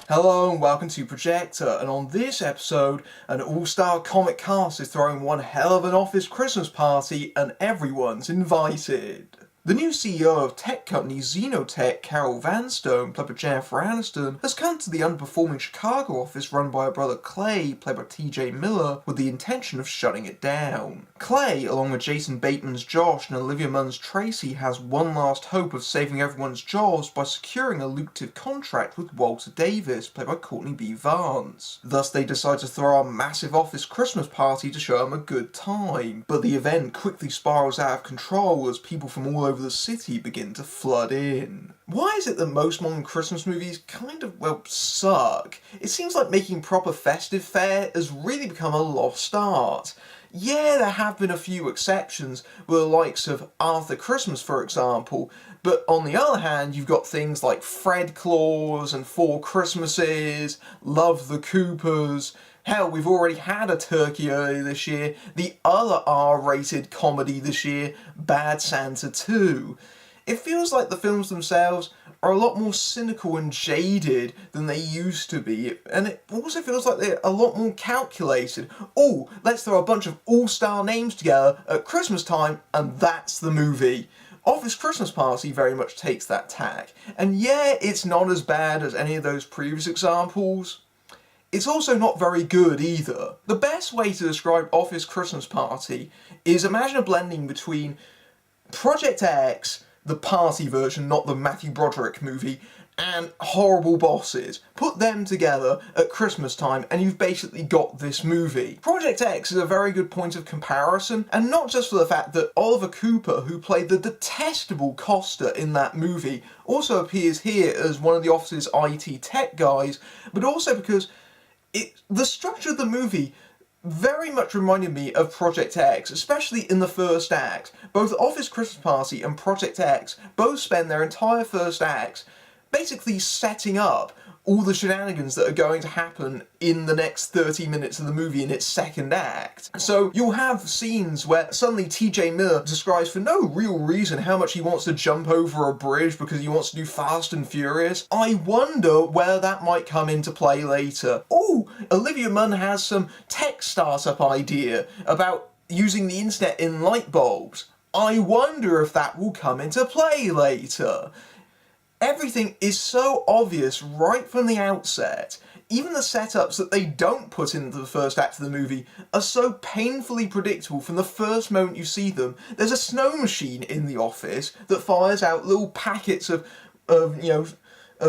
Hello and welcome to Projector, and on this episode, an all-star comic cast is throwing one hell of an office Christmas party and everyone's invited. The new CEO of tech company Xenotech, Carol Vanstone, played by Jennifer Aniston, has come to the underperforming Chicago office run by her brother Clay, played by TJ Miller, with the intention of shutting it down. Clay, along with Jason Bateman's Josh and Olivia Munn's Tracy, has one last hope of saving everyone's jobs by securing a lucrative contract with Walter Davis, played by Courtney B. Vance. Thus they decide to throw a massive office Christmas party to show them a good time, but the event quickly spirals out of control as people from all over the city begin to flood in. Why is it that most modern Christmas movies kind of, suck? It seems like making proper festive fare has really become a lost art. Yeah, there have been a few exceptions, with the likes of Arthur Christmas, for example, but on the other hand, you've got things like Fred Claus and Four Christmases, Love the Coopers. Hell, we've already had a turkey earlier this year, the other R-rated comedy this year, Bad Santa 2. It feels like the films themselves are a lot more cynical and jaded than they used to be, and it also feels like they're a lot more calculated. Oh, let's throw a bunch of all-star names together at Christmas time, and that's the movie. Office Christmas Party very much takes that tack, and yeah, it's not as bad as any of those previous examples. It's also not very good either. The best way to describe Office Christmas Party is imagine a blending between Project X, the party version, not the Matthew Broderick movie, and Horrible Bosses. Put them together at Christmas time and you've basically got this movie. Project X is a very good point of comparison, and not just for the fact that Oliver Cooper, who played the detestable Costa in that movie, also appears here as one of the office's IT tech guys, but also because the structure of the movie very much reminded me of Project X, especially in the first act. Both Office Christmas Party and Project X both spend their entire first act basically setting up all the shenanigans that are going to happen in the next 30 minutes of the movie in its second act. So you'll have scenes where suddenly TJ Miller describes for no real reason how much he wants to jump over a bridge because he wants to do Fast and Furious. I wonder where that might come into play later. Oh, Olivia Munn has some tech startup idea about using the internet in light bulbs. I wonder if that will come into play later. Everything is so obvious right from the outset. Even the setups that they don't put into the first act of the movie are so painfully predictable from the first moment you see them. There's a snow machine in the office that fires out little packets of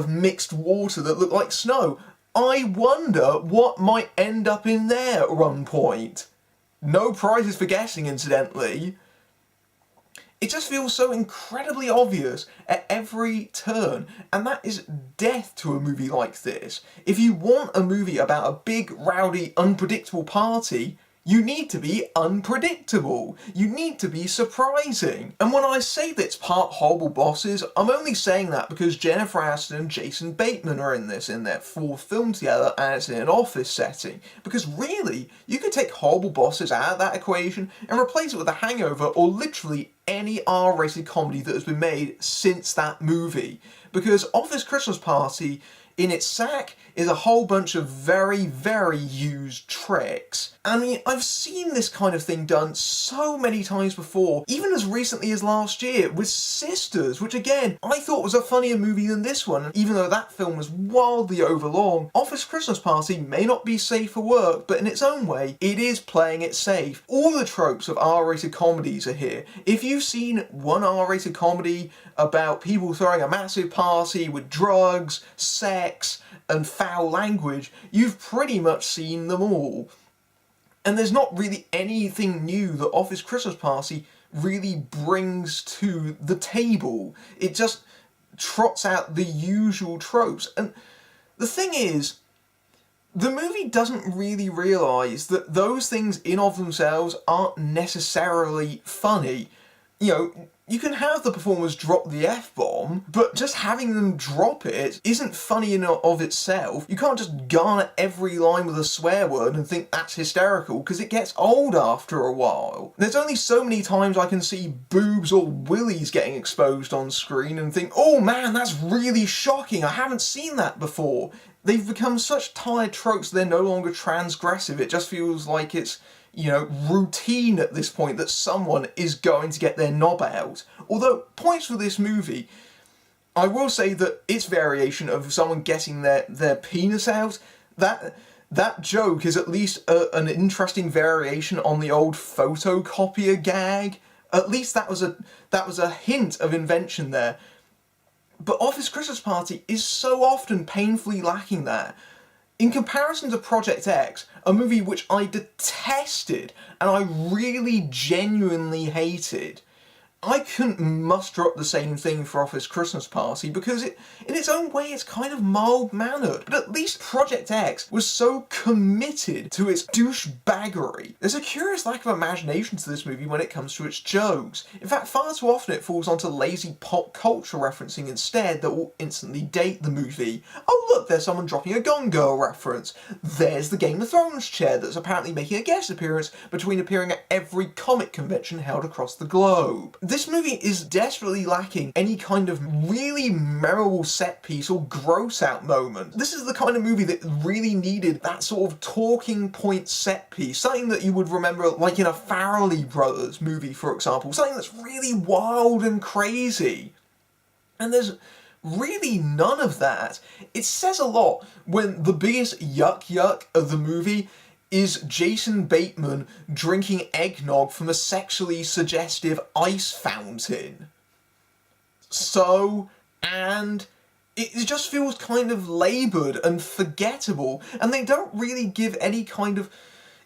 mixed water that look like snow. I wonder what might end up in there at one point. No prizes for guessing, incidentally. It just feels so incredibly obvious at every turn, and that is death to a movie like this. If you want a movie about a big, rowdy, unpredictable party, you need to be unpredictable. You need to be surprising. And when I say that it's part Horrible Bosses, I'm only saying that because Jennifer Aniston and Jason Bateman are in this, in their fourth film together, and it's in an office setting. Because really, you could take Horrible Bosses out of that equation and replace it with The Hangover or literally any R-rated comedy that has been made since that movie. Because Office Christmas Party, in its sack, is a whole bunch of very, very used tricks. I mean, I've seen this kind of thing done so many times before, even as recently as last year with Sisters, which again, I thought was a funnier movie than this one, even though that film was wildly overlong. Office Christmas Party may not be safe for work, but in its own way, it is playing it safe. All the tropes of R-rated comedies are here. If you've seen one R-rated comedy about people throwing a massive party with drugs, sex, and foul language, you've pretty much seen them all. And there's not really anything new that Office Christmas Party really brings to the table. It just trots out the usual tropes. And the thing is, the movie doesn't really realise that those things in of themselves aren't necessarily funny. you know, you can have the performers drop the F-bomb, but just having them drop it isn't funny in and of itself. You can't just garner every line with a swear word and think that's hysterical, because it gets old after a while. There's only so many times I can see boobs or willies getting exposed on screen and think, oh man, that's really shocking, I haven't seen that before. They've become such tired tropes they're no longer transgressive. It just feels like it's, you know, routine at this point that someone is going to get their knob out. Although, points for this movie, I will say that its variation of someone getting their penis out, that joke is at least an interesting variation on the old photocopier gag. At least that was a hint of invention there. But Office Christmas Party is so often painfully lacking that. In comparison to Project X, a movie which I detested and I really genuinely hated, I couldn't muster up the same thing for Office Christmas Party because in its own way it's kind of mild-mannered. But at least Project X was so committed to its douchebaggery. There's a curious lack of imagination to this movie when it comes to its jokes. In fact, far too often it falls onto lazy pop culture referencing instead that will instantly date the movie. Oh look, there's someone dropping a Gone Girl reference. There's the Game of Thrones chair that's apparently making a guest appearance between appearing at every comic convention held across the globe. This movie is desperately lacking any kind of really memorable set piece or gross out moment. This is the kind of movie that really needed that sort of talking point set piece, something that you would remember like in a Farrelly Brothers movie, for example, something that's really wild and crazy. And there's really none of that. It says a lot when the biggest yuck of the movie is Jason Bateman drinking eggnog from a sexually suggestive ice fountain. And it just feels kind of laboured and forgettable, and they don't really give any kind of...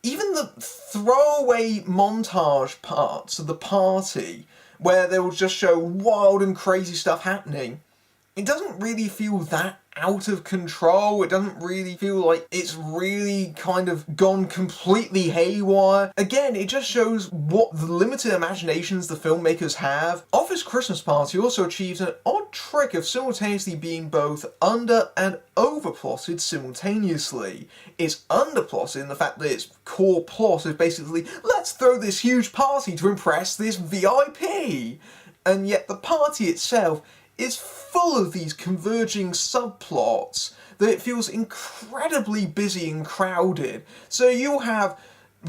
Even the throwaway montage parts of the party, where they will just show wild and crazy stuff happening, it doesn't really feel that out of control. It doesn't really feel like it's really kind of gone completely haywire. Again, it just shows what the limited imaginations the filmmakers have. Office Christmas Party also achieves an odd trick of simultaneously being both under and overplotted simultaneously. It's underplotted in the fact that its core plot is basically, let's throw this huge party to impress this VIP! And yet the party itself is full of these converging subplots that it feels incredibly busy and crowded. So you'll have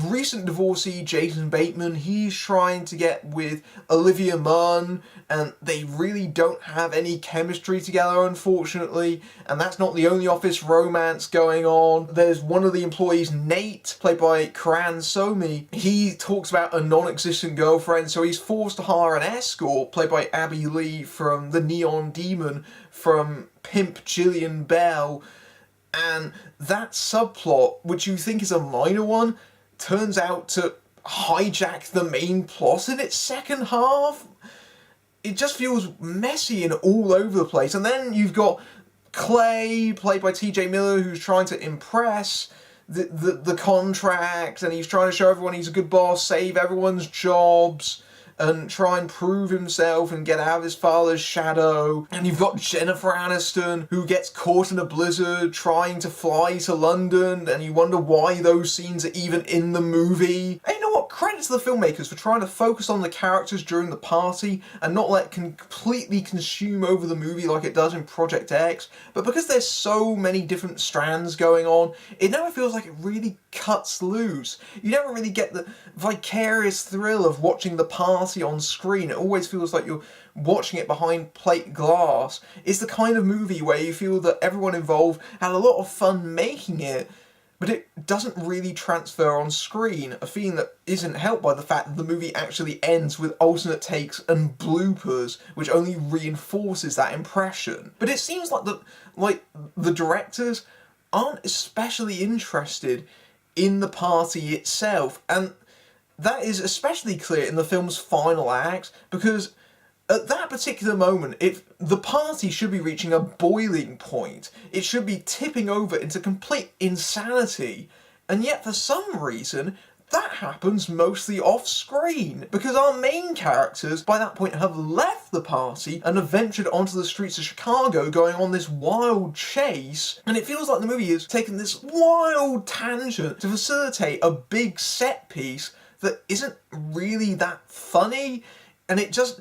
recent divorcee Jason Bateman, he's trying to get with Olivia Munn, and they really don't have any chemistry together, unfortunately, and that's not the only office romance going on. There's one of the employees, Nate, played by Karan Somi, he talks about a non-existent girlfriend, so he's forced to hire an escort, played by Abby Lee from The Neon Demon, from Pimp Gillian Bell, and that subplot, which you think is a minor one, turns out to hijack the main plot in its second half. It just feels messy and all over the place. And then you've got Clay, played by TJ Miller, who's trying to impress the contract, and he's trying to show everyone he's a good boss, save everyone's jobs, and try and prove himself and get out of his father's shadow. And you've got Jennifer Aniston, who gets caught in a blizzard trying to fly to London, and you wonder why those scenes are even in the movie. And you know what? Credit to the filmmakers for trying to focus on the characters during the party and not let it completely consume over the movie like it does in Project X. But because there's so many different strands going on, it never feels like it really cuts loose. You never really get the vicarious thrill of watching the party on screen. It always feels like you're watching it behind plate glass. It's the kind of movie where you feel that everyone involved had a lot of fun making it, but it doesn't really transfer on screen, a feeling that isn't helped by the fact that the movie actually ends with alternate takes and bloopers, which only reinforces that impression. But it seems like the directors aren't especially interested in the party itself, and that is especially clear in the film's final act, because at that particular moment, the party should be reaching a boiling point. It should be tipping over into complete insanity, and yet for some reason, that happens mostly off screen, because our main characters by that point have left the party and have ventured onto the streets of Chicago going on this wild chase, and it feels like the movie has taken this wild tangent to facilitate a big set piece that isn't really that funny, and it just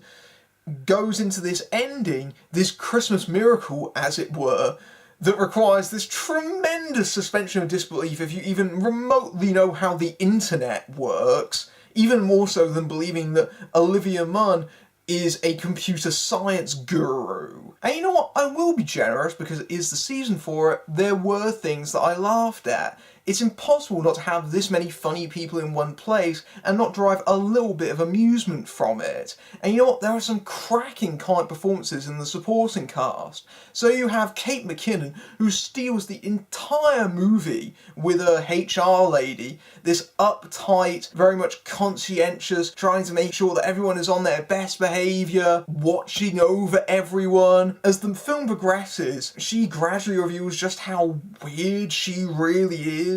goes into this ending, this Christmas miracle as it were, that requires this tremendous suspension of disbelief if you even remotely know how the internet works, even more so than believing that Olivia Munn is a computer science guru. And you know what, I will be generous because it is the season for it. There were things that I laughed at. It's impossible not to have this many funny people in one place and not derive a little bit of amusement from it. And you know what, there are some cracking comic performances in the supporting cast. So you have Kate McKinnon, who steals the entire movie with her HR lady, this uptight, very much conscientious, trying to make sure that everyone is on their best behaviour, watching over everyone. As the film progresses, she gradually reveals just how weird she really is.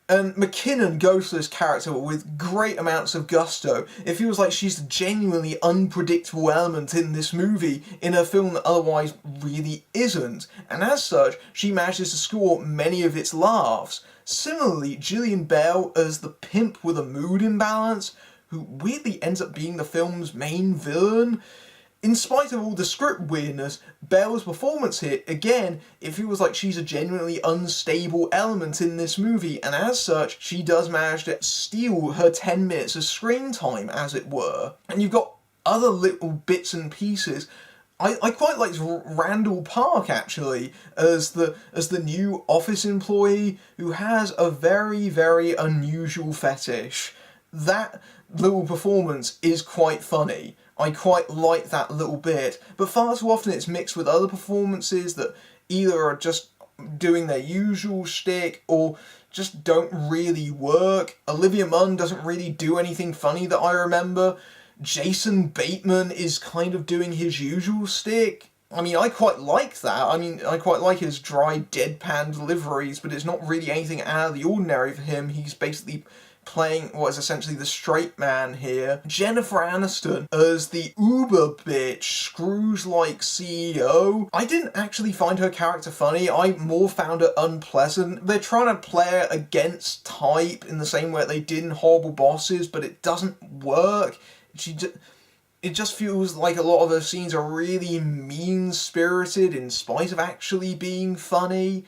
And McKinnon goes for this character with great amounts of gusto. It feels like she's a genuinely unpredictable element in this movie, in a film that otherwise really isn't. And as such, she manages to score many of its laughs. Similarly, Gillian Bell as the pimp with a mood imbalance, who weirdly ends up being the film's main villain. In spite of all the script weirdness, Belle's performance here, again, it feels like she's a genuinely unstable element in this movie, and as such, she does manage to steal her 10 minutes of screen time, as it were. And you've got other little bits and pieces. I quite liked Randall Park, actually, as the new office employee who has a very, very unusual fetish. That little performance is quite funny. I quite like that little bit, but far too often it's mixed with other performances that either are just doing their usual shtick or just don't really work. Olivia Munn doesn't really do anything funny that I remember. Jason Bateman is kind of doing his usual shtick. I mean, I quite like that. I mean, I quite like his dry, deadpan deliveries, but it's not really anything out of the ordinary for him. He's basically playing what is essentially the straight man here. Jennifer Aniston as the uber bitch, Scrooge-like CEO. I didn't actually find her character funny, I more found her unpleasant. They're trying to play her against type in the same way they did in Horrible Bosses, but it doesn't work. It just feels like a lot of her scenes are really mean-spirited in spite of actually being funny.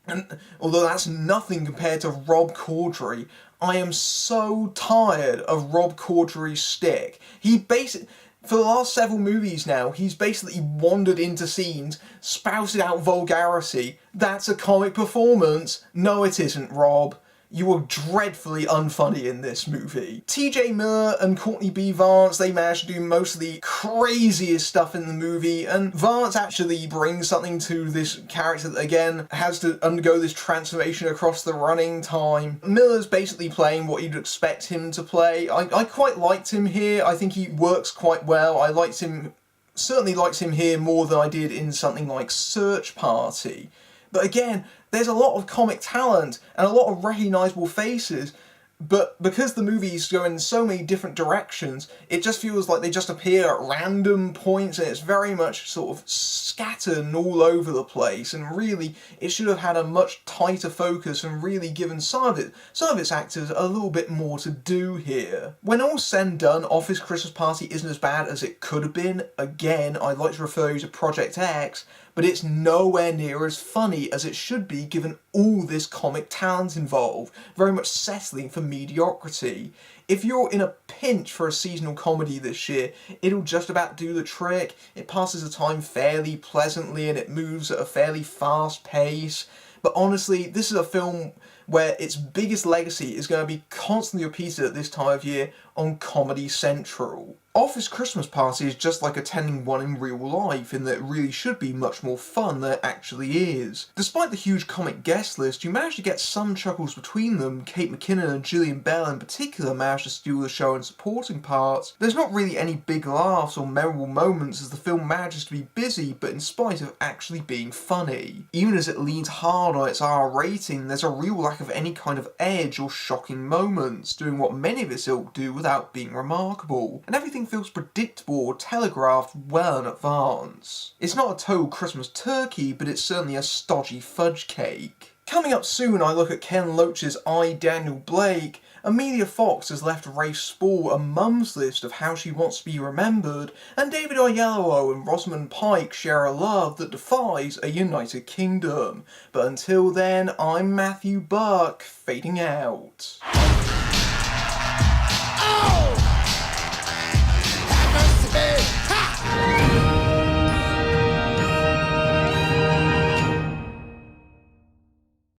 And although that's nothing compared to Rob Corddry, I am so tired of Rob Corddry's shtick. For the last several movies now, he's basically wandered into scenes, spouted out vulgarity. That's a comic performance. No, it isn't, Rob. You were dreadfully unfunny in this movie. TJ Miller and Courtney B. Vance, they managed to do most of the craziest stuff in the movie, and Vance actually brings something to this character that, again, has to undergo this transformation across the running time. Miller's basically playing what you'd expect him to play. I quite liked him here. I think he works quite well. Certainly liked him here more than I did in something like Search Party. But again, there's a lot of comic talent and a lot of recognisable faces, but because the movies go in so many different directions, it just feels like they just appear at random points, and it's very much sort of scattered all over the place, and really it should have had a much tighter focus and really given some of its actors a little bit more to do here. When all's said and done, Office Christmas Party isn't as bad as it could have been. Again, I'd like to refer you to Project X, but it's nowhere near as funny as it should be given all this comic talent involved, very much settling for mediocrity. If you're in a pinch for a seasonal comedy this year, it'll just about do the trick. It passes the time fairly pleasantly and it moves at a fairly fast pace. But honestly, this is a film where its biggest legacy is going to be constantly repeated at this time of year on Comedy Central. Office Christmas Party is just like attending one in real life, in that it really should be much more fun than it actually is. Despite the huge comic guest list, you manage to get some chuckles between them. Kate McKinnon and Gillian Bell in particular manage to steal the show in supporting parts. There's not really any big laughs or memorable moments as the film manages to be busy, but in spite of actually being funny. Even as it leans hard on its R rating, there's a real lack lack of any kind of edge or shocking moments, doing what many of its ilk do without being remarkable, and everything feels predictable or telegraphed well in advance. It's not a total Christmas turkey, but it's certainly a stodgy fudge cake. Coming up soon, I look at Ken Loach's I, Daniel Blake. Amelia Fox has left Rafe Spall a mum's list of how she wants to be remembered, and David Oyelowo and Rosamund Pike share a love that defies a United Kingdom. But until then, I'm Matthew Buck, fading out. Oh!